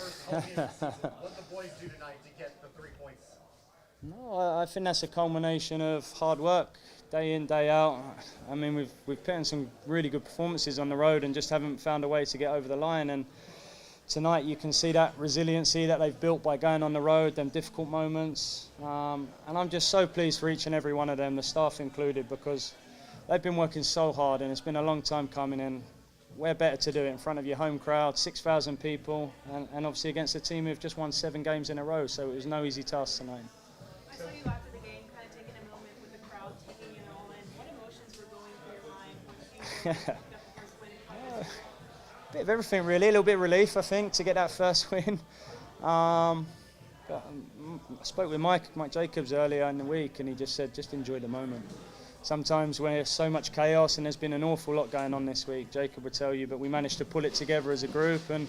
first home game of the season. What the boys do tonight to get the 3 points? No, I think that's a culmination of hard work, day in, day out. I mean, we've put in some really good performances on the road and just haven't found a way to get over the line. And tonight you can see that resiliency that they've built by going on the road, them difficult moments. And I'm just so pleased for each and every one of them, the staff included, because they've been working so hard and it's been a long time coming in. Where better to do it in front of your home crowd, 6,000 people, and obviously against a team who've just won 7 games in a row, so it was no easy task tonight. I saw you after the game kind of taking a moment with the crowd, taking it all in. What emotions were going through your mind when you picked up the first win? A bit of everything really, a little bit of relief I think to get that first win. I spoke with Mike Jacobs earlier in the week and he just said just enjoy the moment. Sometimes when there's so much chaos and there's been an awful lot going on this week, Jacob would tell you, but we managed to pull it together as a group and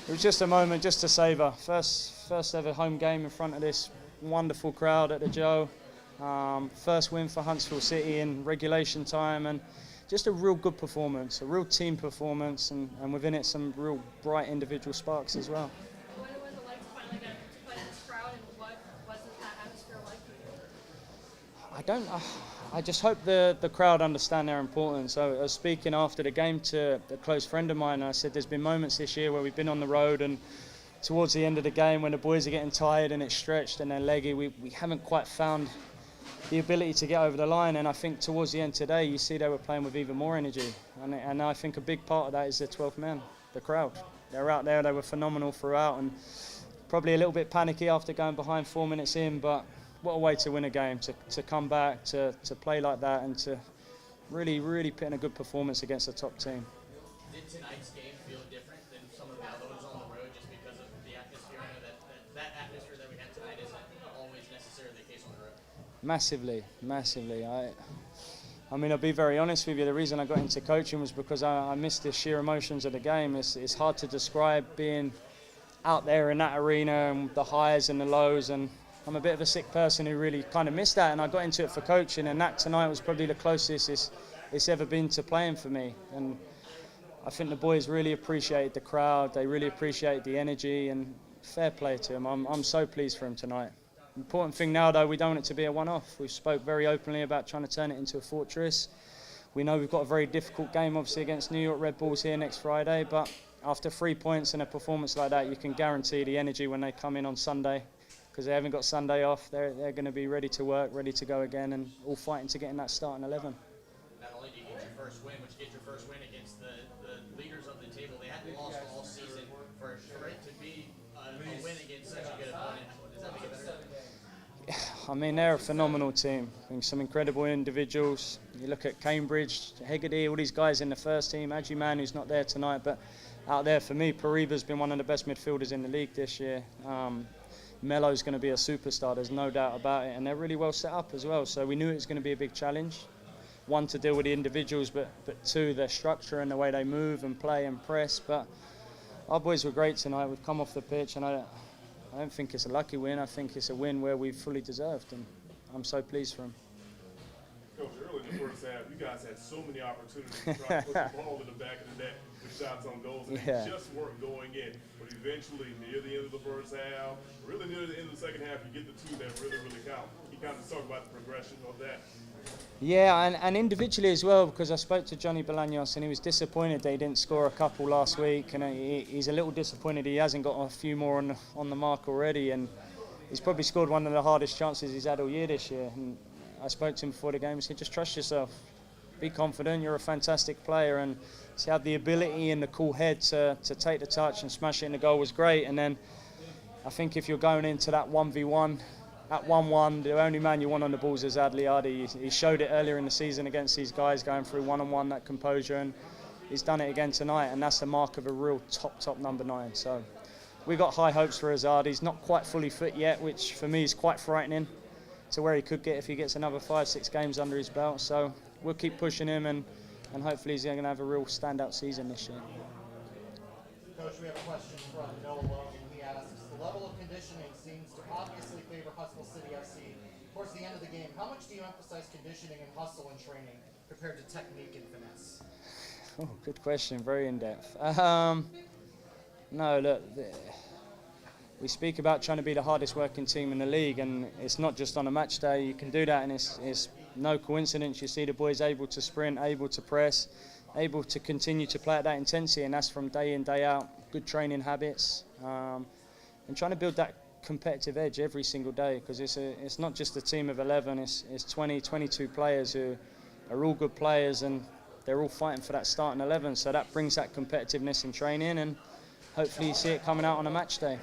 it was just a moment just to savour. First ever home game in front of this wonderful crowd at the Joe. First win for Huntsville City in regulation time and just a real good performance, a real team performance and within it some real bright individual sparks as well. What was it like to finally get to play in this crowd and what was that atmosphere like for you? I just hope the crowd understand their importance. I was speaking after the game to a close friend of mine and I said there's been moments this year where we've been on the road and towards the end of the game when the boys are getting tired and it's stretched and they're leggy, we haven't quite found the ability to get over the line, and I think towards the end today you see they were playing with even more energy and I think a big part of that is the 12th man, the crowd. They're out there, they were phenomenal throughout and probably a little bit panicky after going behind 4 minutes in, but what a way to win a game, to come back, to play like that and to really put in a good performance against a top team. Did tonight's game feel different than some of the others on the road just because of the atmosphere? I know that atmosphere that we had tonight isn't always necessarily the case on the road. Massively. I mean, I'll be very honest with you, the reason I got into coaching was because I missed the sheer emotions of the game. It's hard to describe being out there in that arena and the highs and the lows, and I'm a bit of a sick person who really kind of missed that, and I got into it for coaching, and that tonight was probably the closest it's ever been to playing for me. And I think the boys really appreciated the crowd, they really appreciated the energy, and fair play to them. I'm so pleased for them tonight. Important thing now though, we don't want it to be a one-off. We've spoke very openly about trying to turn it into a fortress. We know we've got a very difficult game obviously against New York Red Bulls here next Friday, but after 3 points and a performance like that, you can guarantee the energy when they come in on Sunday, because they haven't got Sunday off. They're going to be ready to work, ready to go again, and all fighting to get in that starting 11. Not only do you get your first win, but you get your first win against the leaders of the table. They hadn't lost all season. For it to be a win against such a good opponent, does that make it better? I mean, they're a phenomenal team. I think some incredible individuals. You look at Cambridge, Hegarty, all these guys in the first team. Adjuman, who's not there tonight, but out there for me, Pariba's been one of the best midfielders in the league this year. Melo's going to be a superstar, there's no doubt about it, and they're really well set up as well. So we knew it was going to be a big challenge. One, to deal with the individuals, but two, their structure and the way they move and play and press. But our boys were great tonight. We've come off the pitch, and I don't think it's a lucky win. I think it's a win where we fully deserved, and I'm so pleased for them. Coach, early in the first half, you guys had so many opportunities to try to put the ball in the back of the net with shots on goals, and they just weren't going in. But eventually, near the end of the first half, really near the end of the second half, you get the two that really count. You kind of talk about the progression of that. Yeah, and individually as well, because I spoke to Johnny Bolaños and he was disappointed that he didn't score a couple last week, and he's a little disappointed he hasn't got a few more on the mark already, and he's probably scored one of the hardest chances he's had all year this year. And I spoke to him before the game and said, just trust yourself, be confident, you're a fantastic player, and to have the ability and the cool head to take the touch and smash it in the goal was great. And then I think if you're going into that 1v1, at 1-1, the only man you want on the balls is Adli Adi. He showed it earlier in the season against these guys, going through one-on-one, that composure, and he's done it again tonight, and that's the mark of a real top number 9. So we got high hopes for Azad. He's not quite fully fit yet, which for me is quite frightening to where he could get if he gets another 5-6 games under his belt. So we'll keep pushing him, and hopefully he's going to have a real standout season this year. Coach, we have a question from Noah Logan. He asks, the level of conditioning seems to obviously favor Huntsville City FC. Towards the end of the game, how much do you emphasize conditioning and hustle in training compared to technique and finesse? Oh, good question, very in-depth. No, look, we speak about trying to be the hardest working team in the league, and it's not just on a match day. You can do that, and it's no coincidence. You see the boys able to sprint, able to press, able to continue to play at that intensity, and that's from day in, day out. Good training habits, and trying to build that competitive edge every single day, because it's not just a team of 11. It's 20, 22 players who are all good players, and they're all fighting for that starting 11. So that brings that competitiveness in training, and hopefully you see it coming out on a match day.